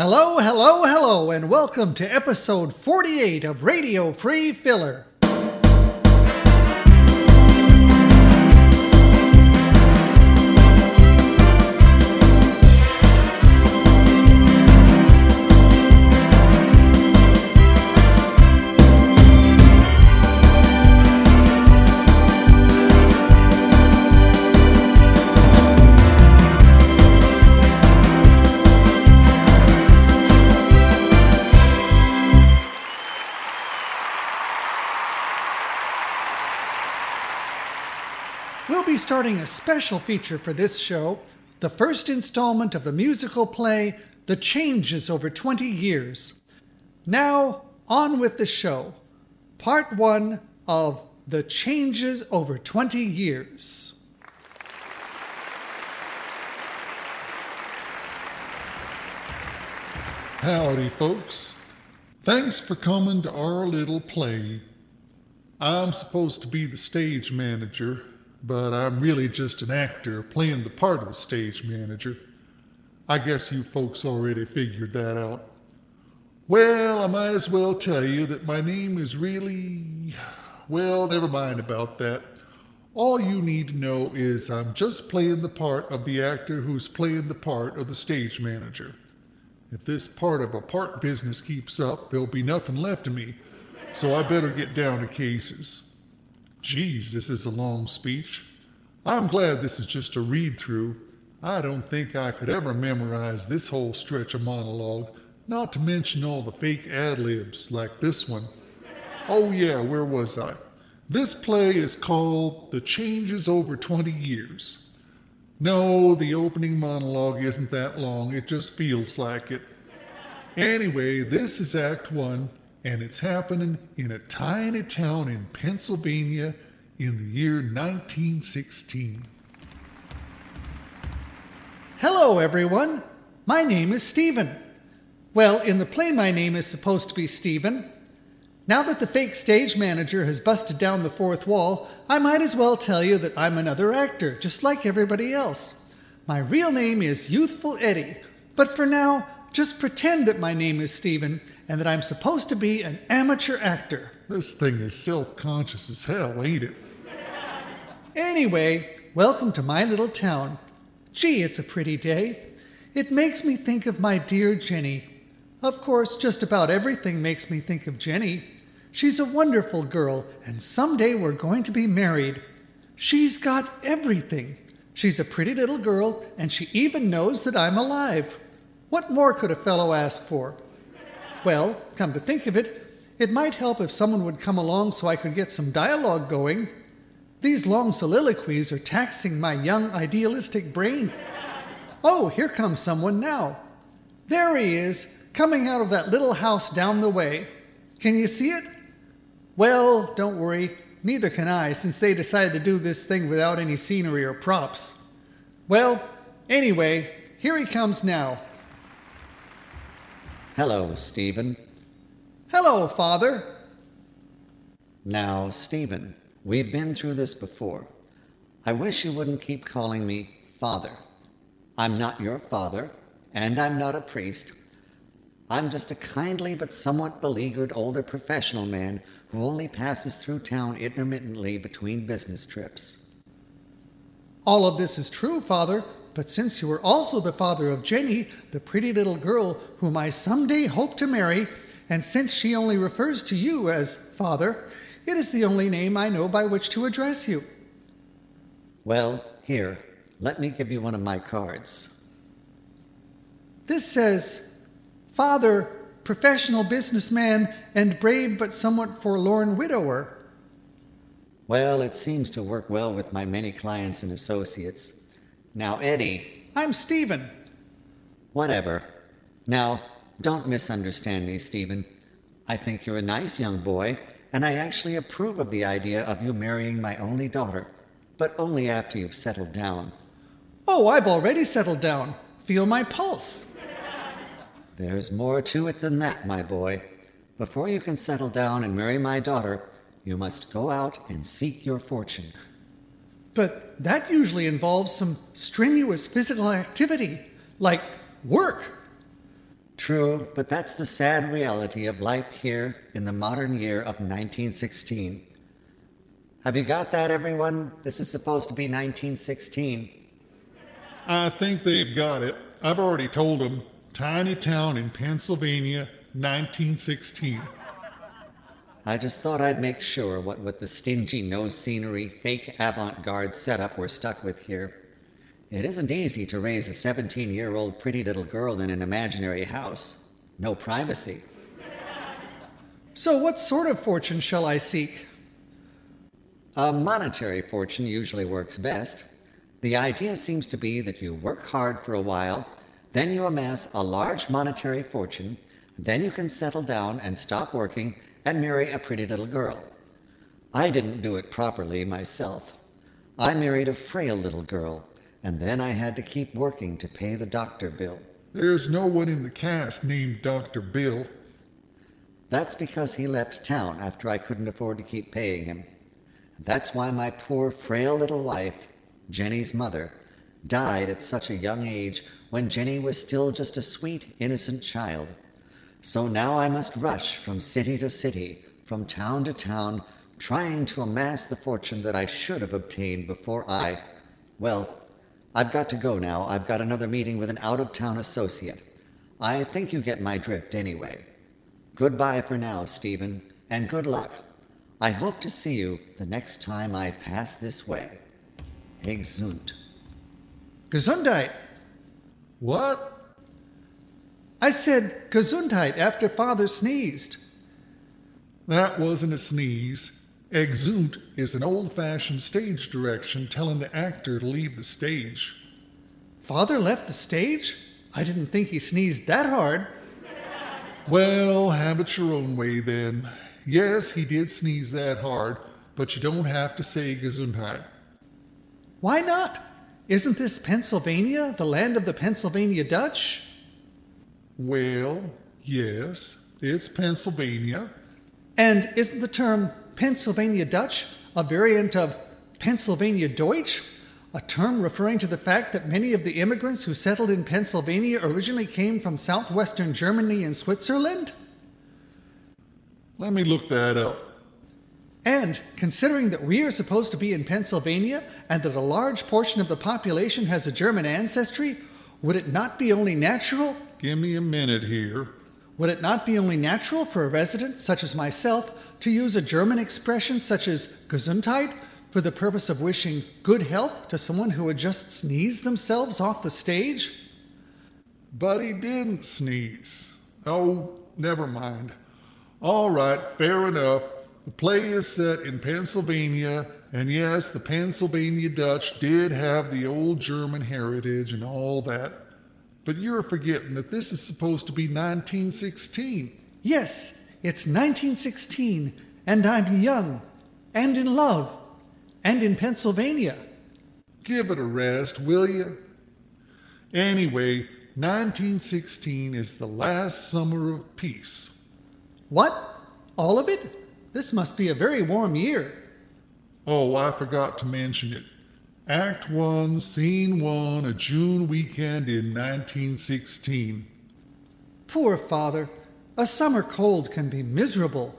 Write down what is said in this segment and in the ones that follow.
Hello, hello, hello, and welcome to episode 48 of Radio Free Filler. We'll be starting a special feature for this show, the first installment of the musical play, The Changes Over 20 Years. Now, on with the show. Part 1 of The Changes Over 20 Years. Howdy, folks. Thanks for coming to our little play. I'm supposed to be the stage manager, but I'm really just an actor playing the part of the stage manager. I guess you folks already figured that out. Well, I might as well tell you that my name is really... Well, never mind about that. All you need to know is I'm just playing the part of the actor who's playing the part of the stage manager. If this part of a part business keeps up, there'll be nothing left of me, so I better get down to cases. Geez, this is a long speech. I'm glad this is just a read-through. I don't think I could ever memorize this whole stretch of monologue, not to mention all the fake ad-libs like this one. Oh yeah, where was I? This play is called The Changes Over 20 Years. No, the opening monologue isn't that long, it just feels like it. Anyway, this is Act 1, and it's happening in a tiny town in Pennsylvania in the year 1916. Hello, everyone. My name is Stephen. Well, in the play, my name is supposed to be Stephen. Now that the fake stage manager has busted down the fourth wall, I might as well tell you that I'm another actor, just like everybody else. My real name is Youthful Eddie, but for now, just pretend that my name is Stephen and that I'm supposed to be an amateur actor. This thing is self-conscious as hell, ain't it? Anyway, welcome to my little town. Gee, it's a pretty day. It makes me think of my dear Jenny. Of course, just about everything makes me think of Jenny. She's a wonderful girl, and someday we're going to be married. She's got everything. She's a pretty little girl, and she even knows that I'm alive. What more could a fellow ask for? Well, come to think of it, it might help if someone would come along so I could get some dialogue going. These long soliloquies are taxing my young idealistic brain. Oh, here comes someone now. There he is, coming out of that little house down the way. Can you see it? Well, don't worry, neither can I, since they decided to do this thing without any scenery or props. Well, anyway, here he comes now. Hello, Stephen. Hello, Father. Now, Stephen, we've been through this before. I wish you wouldn't keep calling me Father. I'm not your father, and I'm not a priest. I'm just a kindly but somewhat beleaguered older professional man who only passes through town intermittently between business trips. All of this is true, Father, but since you are also the father of Jenny, the pretty little girl whom I someday hope to marry, and since she only refers to you as Father, it is the only name I know by which to address you. Well, here, let me give you one of my cards. This says, Father, professional businessman, and brave but somewhat forlorn widower. Well, it seems to work well with my many clients and associates. Now, Eddie... I'm Stephen. Whatever. Now, don't misunderstand me, Stephen. I think you're a nice young boy, and I actually approve of the idea of you marrying my only daughter, but only after you've settled down. Oh, I've already settled down. Feel my pulse. There's more to it than that, my boy. Before you can settle down and marry my daughter, you must go out and seek your fortune. But that usually involves some strenuous physical activity, like work. True, but that's the sad reality of life here in the modern year of 1916. Have you got that, everyone? This is supposed to be 1916. I think they've got it. I've already told them. Tiny town in Pennsylvania, 1916. I just thought I'd make sure what with the stingy, no scenery, fake avant-garde setup we're stuck with here. It isn't easy to raise a 17-year-old pretty little girl in an imaginary house. No privacy. So, what sort of fortune shall I seek? A monetary fortune usually works best. The idea seems to be that you work hard for a while, then you amass a large monetary fortune, then you can settle down and stop working and marry a pretty little girl. I didn't do it properly myself. I married a frail little girl, and then I had to keep working to pay the doctor bill. There's no one in the cast named Dr. Bill. That's because he left town after I couldn't afford to keep paying him. That's why my poor, frail little wife, Jenny's mother, died at such a young age when Jenny was still just a sweet, innocent child. So now I must rush from city to city, from town to town, trying to amass the fortune that I should have obtained before well, I've got to go now. I've got another meeting with an out-of-town associate. I think you get my drift anyway. Goodbye for now, Stephen, and good luck. I hope to see you the next time I pass this way. Exeunt. Gesundheit. What? I said Gesundheit after Father sneezed. That wasn't a sneeze. Exeunt is an old-fashioned stage direction telling the actor to leave the stage. Father left the stage? I didn't think he sneezed that hard. Well, have it your own way then. Yes, he did sneeze that hard, but you don't have to say Gesundheit. Why not? Isn't this Pennsylvania, the land of the Pennsylvania Dutch? Well, yes, it's Pennsylvania. And isn't the term Pennsylvania Dutch a variant of Pennsylvania Deutsch, a term referring to the fact that many of the immigrants who settled in Pennsylvania originally came from southwestern Germany and Switzerland? Let me look that up. And considering that we are supposed to be in Pennsylvania and that a large portion of the population has a German ancestry, would it not be only natural? Give me a minute here. Would it not be only natural for a resident such as myself to use a German expression such as Gesundheit for the purpose of wishing good health to someone who had just sneezed themselves off the stage? But he didn't sneeze. Oh, never mind. All right, fair enough. The play is set in Pennsylvania, and yes, the Pennsylvania Dutch did have the old German heritage and all that. But you're forgetting that this is supposed to be 1916. Yes, it's 1916, and I'm young, and in love, and in Pennsylvania. Give it a rest, will you? Anyway, 1916 is the last summer of peace. What? All of it? This must be a very warm year. Oh, I forgot to mention it. Act 1, Scene 1, a June weekend in 1916. Poor Father. A summer cold can be miserable.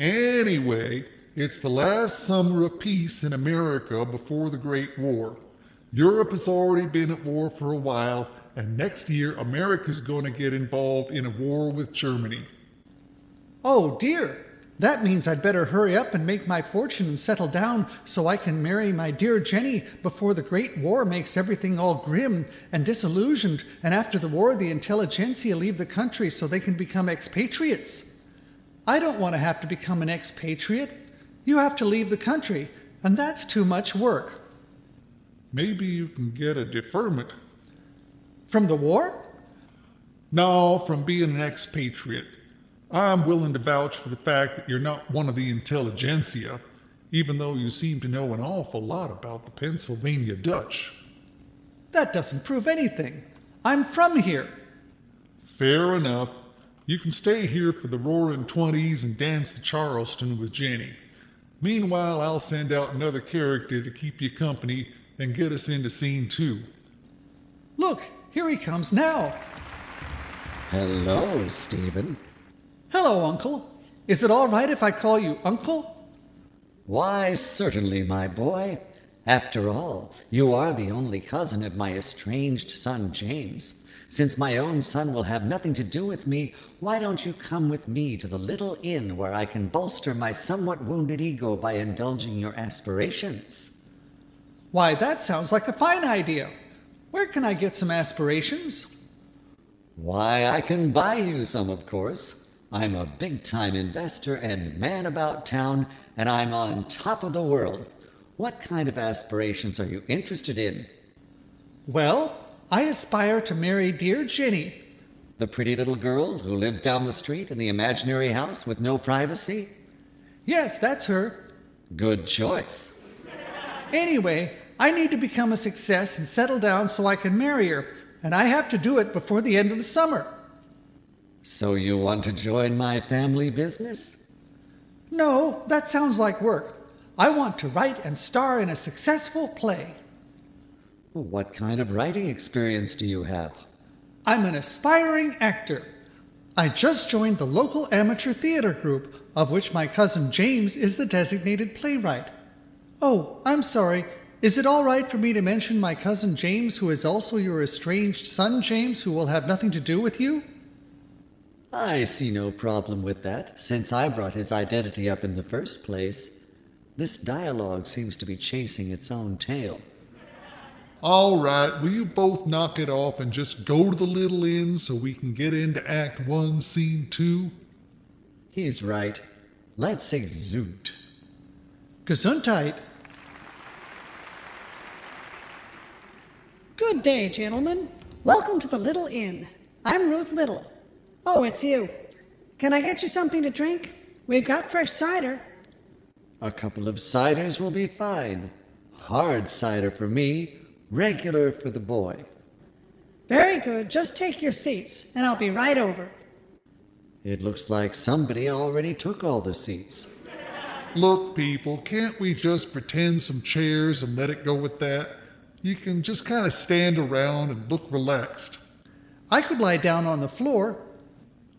Anyway, it's the last summer of peace in America before the Great War. Europe has already been at war for a while, and next year America's going to get involved in a war with Germany. Oh dear. That means I'd better hurry up and make my fortune and settle down so I can marry my dear Jenny before the Great War makes everything all grim and disillusioned, and after the war the intelligentsia leave the country so they can become expatriates. I don't want to have to become an expatriate. You have to leave the country, and that's too much work. Maybe you can get a deferment. From the war? No, from being an expatriate. I'm willing to vouch for the fact that you're not one of the intelligentsia, even though you seem to know an awful lot about the Pennsylvania Dutch. That doesn't prove anything. I'm from here. Fair enough. You can stay here for the Roaring Twenties and dance the Charleston with Jenny. Meanwhile, I'll send out another character to keep you company and get us into Scene 2. Look, here he comes now. Hello, Stephen. Hello, Uncle. Is it all right if I call you Uncle? Why, certainly, my boy. After all, you are the only cousin of my estranged son, James. Since my own son will have nothing to do with me, why don't you come with me to the little inn where I can bolster my somewhat wounded ego by indulging your aspirations? Why, that sounds like a fine idea. Where can I get some aspirations? Why, I can buy you some, of course. I'm a big-time investor and man about town, and I'm on top of the world. What kind of aspirations are you interested in? Well, I aspire to marry dear Jenny. The pretty little girl who lives down the street in the imaginary house with no privacy? Yes, that's her. Good choice. Anyway, I need to become a success and settle down so I can marry her, and I have to do it before the end of the summer. So you want to join my family business? No, that sounds like work. I want to write and star in a successful play. What kind of writing experience do you have? I'm an aspiring actor. I just joined the local amateur theater group, of which my cousin James is the designated playwright. Oh, I'm sorry. Is it all right for me to mention my cousin James, who is also your estranged son, James, who will have nothing to do with you? I see no problem with that, since I brought his identity up in the first place. This dialogue seems to be chasing its own tail. All right, will you both knock it off and just go to the little inn so we can get into Act 1, Scene 2? He's right. Let's exude. Gesundheit. Good day, gentlemen. Welcome to the Little Inn. I'm Ruth Little. Oh, it's you. Can I get you something to drink? We've got fresh cider. A couple of ciders will be fine. Hard cider for me, regular for the boy. Very good. Just take your seats, and I'll be right over. It looks like somebody already took all the seats. Look, people, can't we just pretend some chairs and let it go with that? You can just kind of stand around and look relaxed. I could lie down on the floor.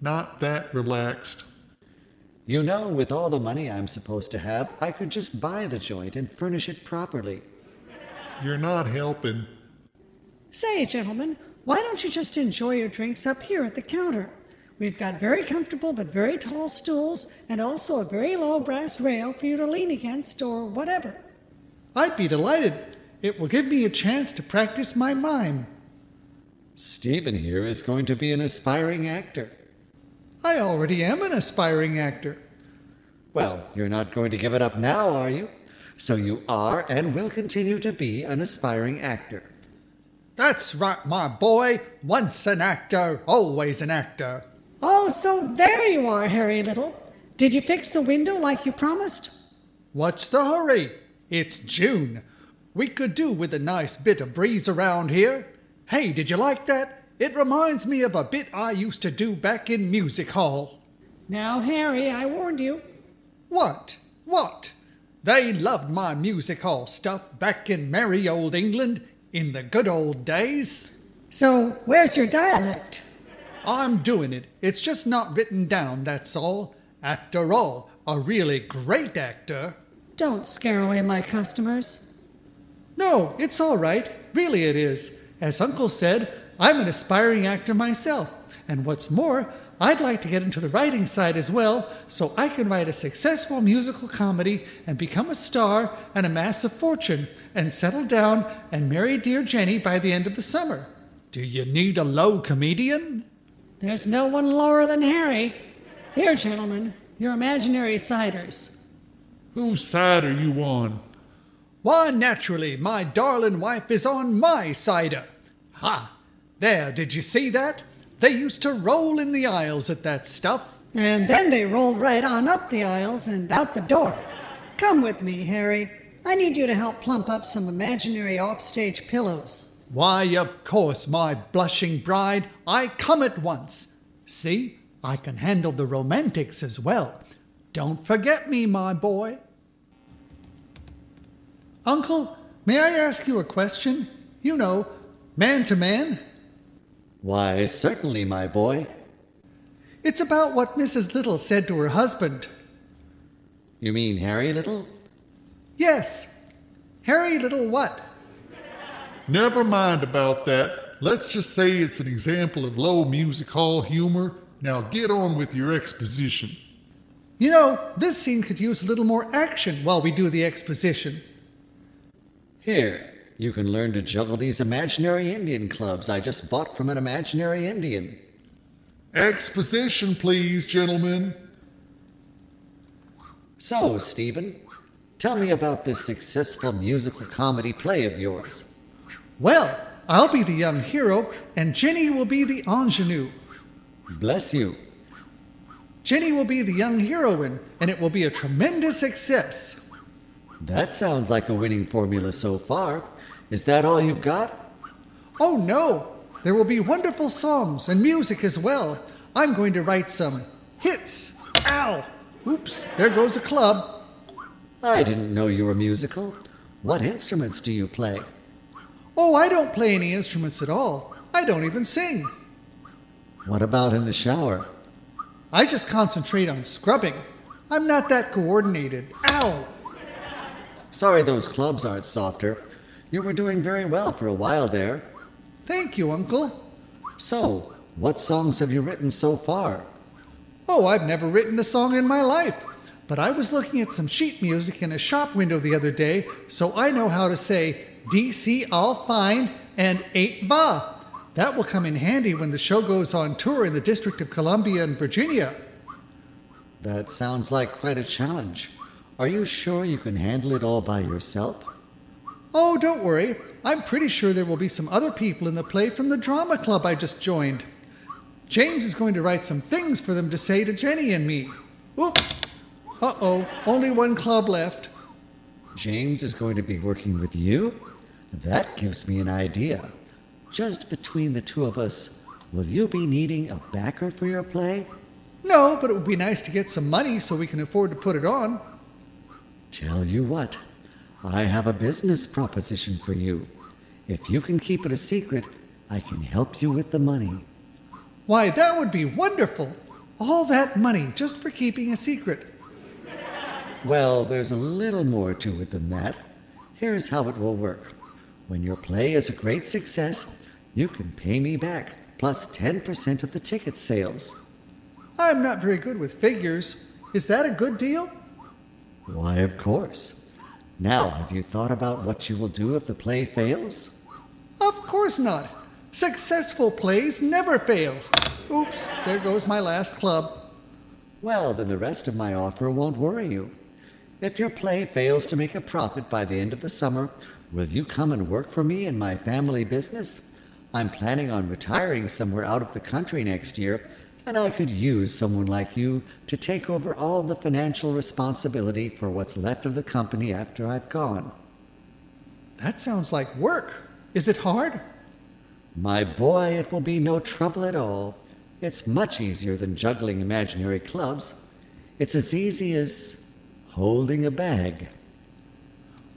Not that relaxed. You know, with all the money I'm supposed to have, I could just buy the joint and furnish it properly. You're not helping. Say, gentlemen, why don't you just enjoy your drinks up here at the counter? We've got very comfortable but very tall stools and also a very low brass rail for you to lean against or whatever. I'd be delighted. It will give me a chance to practice my mime. Stephen here is going to be an aspiring actor. I already am an aspiring actor. Well, you're not going to give it up now, are you? So you are and will continue to be an aspiring actor. That's right, my boy. Once an actor, always an actor. Oh, so there you are, Harry Little. Did you fix the window like you promised? What's the hurry? It's June. We could do with a nice bit of breeze around here. Hey, did you like that? It reminds me of a bit I used to do back in music hall. Now, Harry, I warned you. What? What? They loved my music hall stuff back in merry old England in the good old days. So, where's your dialect? I'm doing it. It's just not written down, that's all. After all, a really great actor. Don't scare away my customers. No, it's all right. Really it is. As Uncle said, I'm an aspiring actor myself. And what's more, I'd like to get into the writing side as well, so I can write a successful musical comedy and become a star and amass a fortune and settle down and marry dear Jenny by the end of the summer. Do you need a low comedian? There's no one lower than Harry. Here, gentlemen, your imaginary ciders. Whose side are you on? Why, naturally, my darling wife is on my cider. Ha! There, did you see that? They used to roll in the aisles at that stuff. And then they rolled right on up the aisles and out the door. Come with me, Harry. I need you to help plump up some imaginary offstage pillows. Why, of course, my blushing bride, I come at once. See, I can handle the romantics as well. Don't forget me, my boy. Uncle, may I ask you a question? You know, man to man. Why, certainly, my boy. It's about what Mrs. Little said to her husband. You mean Harry Little? Yes. Harry Little what? Never mind about that. Let's just say it's an example of low music hall humor. Now get on with your exposition. You know, this scene could use a little more action while we do the exposition. Here, you can learn to juggle these imaginary Indian clubs I just bought from an imaginary Indian. Exposition, please, gentlemen. So, Stephen, tell me about this successful musical comedy play of yours. Well, I'll be the young hero, and Jenny will be the ingenue. Bless you. Jenny will be the young heroine, and it will be a tremendous success. That sounds like a winning formula so far. Is that all you've got? Oh no! There will be wonderful songs and music as well. I'm going to write some hits. Ow! Oops, there goes a club. I didn't know you were musical. What instruments do you play? Oh, I don't play any instruments at all. I don't even sing. What about in the shower? I just concentrate on scrubbing. I'm not that coordinated. Ow! Sorry those clubs aren't softer. You were doing very well for a while there. Thank you, Uncle. So, what songs have you written so far? Oh, I've never written a song in my life. But I was looking at some sheet music in a shop window the other day, so I know how to say DC all fine and 8 va. That will come in handy when the show goes on tour in the District of Columbia and Virginia. That sounds like quite a challenge. Are you sure you can handle it all by yourself? Oh, don't worry. I'm pretty sure there will be some other people in the play from the drama club I just joined. James is going to write some things for them to say to Jenny and me. Oops. Uh-oh, only one club left. James is going to be working with you? That gives me an idea. Just between the two of us, will you be needing a backer for your play? No, but it would be nice to get some money so we can afford to put it on. Tell you what, I have a business proposition for you. If you can keep it a secret, I can help you with the money. Why, that would be wonderful. All that money just for keeping a secret. Well, there's a little more to it than that. Here's how it will work. When your play is a great success, you can pay me back, plus 10% of the ticket sales. I'm not very good with figures. Is that a good deal? Why, of course. Now, have you thought about what you will do if the play fails? Of course not. Successful plays never fail. Oops, there goes my last club. Well, then the rest of my offer won't worry you. If your play fails to make a profit by the end of the summer, will you come and work for me in my family business? I'm planning on retiring somewhere out of the country next year, and I could use someone like you to take over all the financial responsibility for what's left of the company after I've gone. That sounds like work. Is it hard? My boy, it will be no trouble at all. It's much easier than juggling imaginary clubs. It's as easy as holding a bag.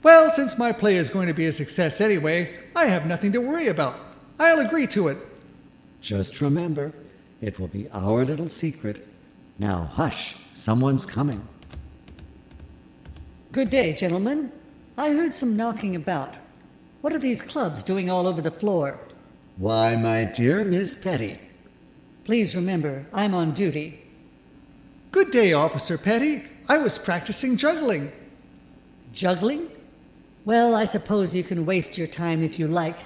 Well, since my play is going to be a success anyway, I have nothing to worry about. I'll agree to it. Just remember, it will be our little secret. Now hush, someone's coming. Good day, gentlemen. I heard some knocking about. What are these clubs doing all over the floor? Why, my dear Miss Petty. Please remember, I'm on duty. Good day, Officer Petty. I was practicing juggling. Juggling? Well, I suppose you can waste your time if you like.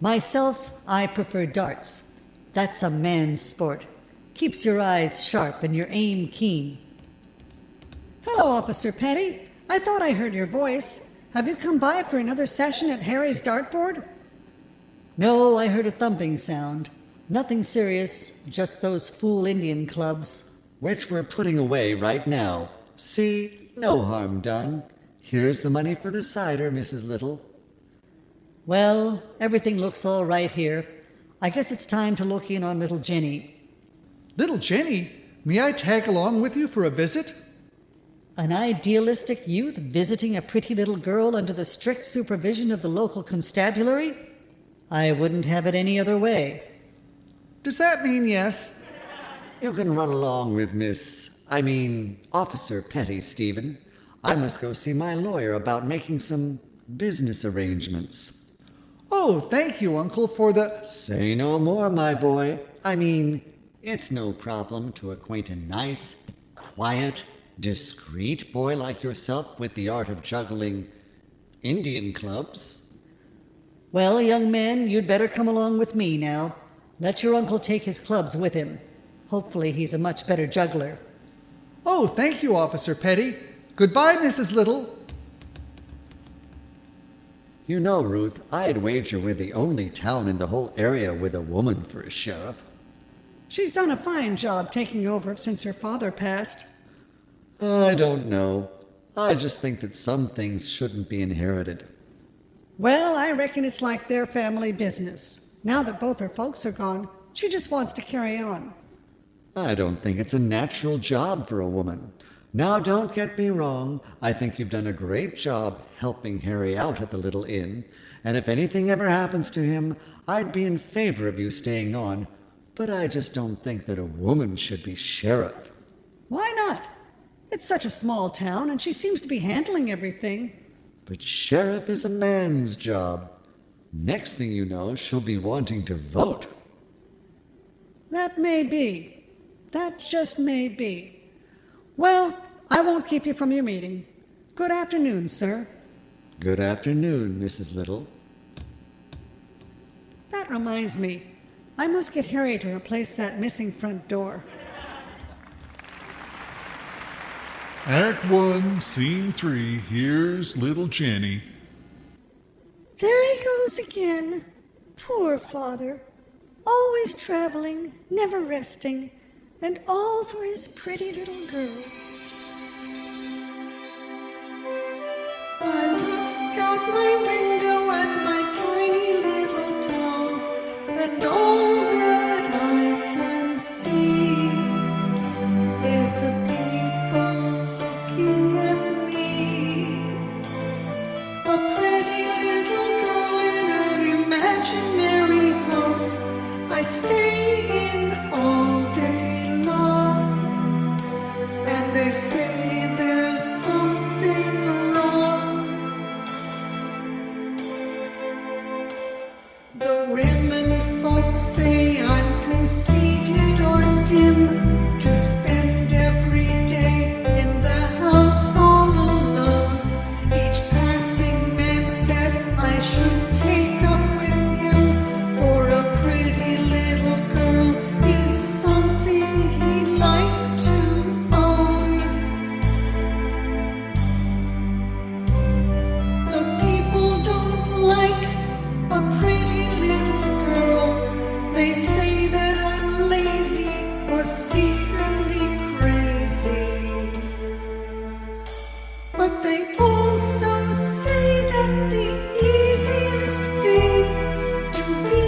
Myself, I prefer darts. That's a man's sport. Keeps your eyes sharp and your aim keen. Hello, Officer Petty. I thought I heard your voice. Have you come by for another session at Harry's dartboard? No, I heard a thumping sound. Nothing serious, just those fool Indian clubs. Which we're putting away right now. See, no harm done. Here's the money for the cider, Mrs. Little. Well, everything looks all right here. I guess it's time to look in on little Jenny. Little Jenny, may I tag along with you for a visit? An idealistic youth visiting a pretty little girl under the strict supervision of the local constabulary? I wouldn't have it any other way. Does that mean yes? You can run along with Officer Petty, Stephen. I must go see my lawyer about making some business arrangements. Oh, thank you, Uncle, for the... Say no more, my boy. It's no problem to acquaint a nice, quiet, discreet boy like yourself with the art of juggling Indian clubs. Well, young man, you'd better come along with me now. Let your uncle take his clubs with him. Hopefully he's a much better juggler. Oh, thank you, Officer Petty. Goodbye, Mrs. Little. You know, Ruth, I'd wager we're the only town in the whole area with a woman for a sheriff. She's done a fine job taking over since her father passed. I don't know. I just think that some things shouldn't be inherited. Well, I reckon it's like their family business. Now that both her folks are gone, she just wants to carry on. I don't think it's a natural job for a woman. Now, don't get me wrong. I think you've done a great job helping Harry out at the little inn, and if anything ever happens to him, I'd be in favor of you staying on. But I just don't think that a woman should be sheriff. Why not? It's such a small town, and she seems to be handling everything. But sheriff is a man's job. Next thing you know, she'll be wanting to vote. That may be. That just may be. Well, I won't keep you from your meeting. Good afternoon, sir. Good afternoon, Mrs. Little. That reminds me. I must get Harry to replace that missing front door. Act 1, Scene 3. Here's little Jenny. There he goes again. Poor father. Always traveling, never resting, and all for his pretty little girl. I look out my window at my tiny little town, and all that I can see is the people looking at me. A pretty little girl in an imaginary house I stay in all day long, and they say there's something wrong. The women folks say I'm conceited or dim to spend every day in the house all alone. Each passing man says I should take up with him, for a pretty little girl is something he'd like to own. The people don't like a pretty little girl. They say that I'm lazy or secretly crazy. But they also say that the easiest thing to be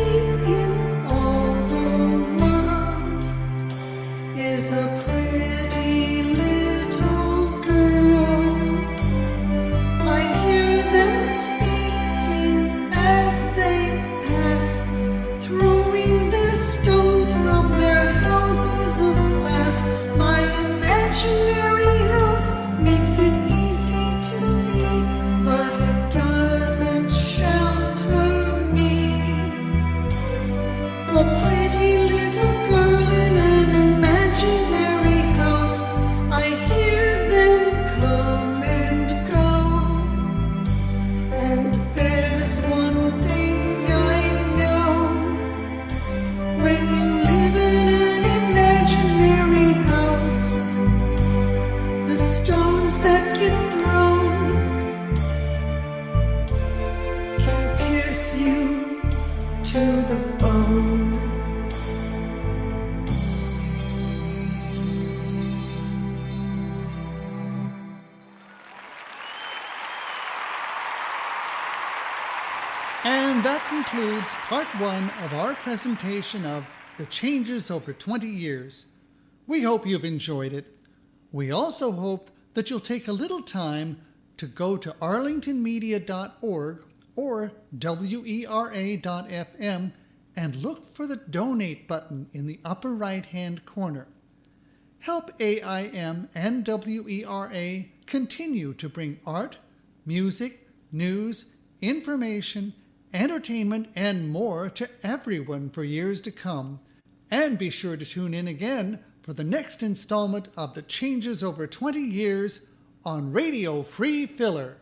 in all the world is a pretty little girl. I hear them speaking as they pass, throwing their stones from their houses of glass. My imaginary house makes it easy to see, but it doesn't shelter me. A pretty little girl in an imaginary house. I hear them come and go. And there's one thing I know. When you live in an imaginary house, the stones that get thrown can pierce you to the bone. And that concludes part 1 of our presentation of The Changes Over 20 Years. We hope you've enjoyed it. We also hope that you'll take a little time to go to arlingtonmedia.org or wera.fm and look for the donate button in the upper right-hand corner. help AIM and WERA continue to bring art, music, news, information, entertainment, and more to everyone for years to come. And be sure to tune in again for the next installment of the Changes Over 20 Years on Radio Free Filler.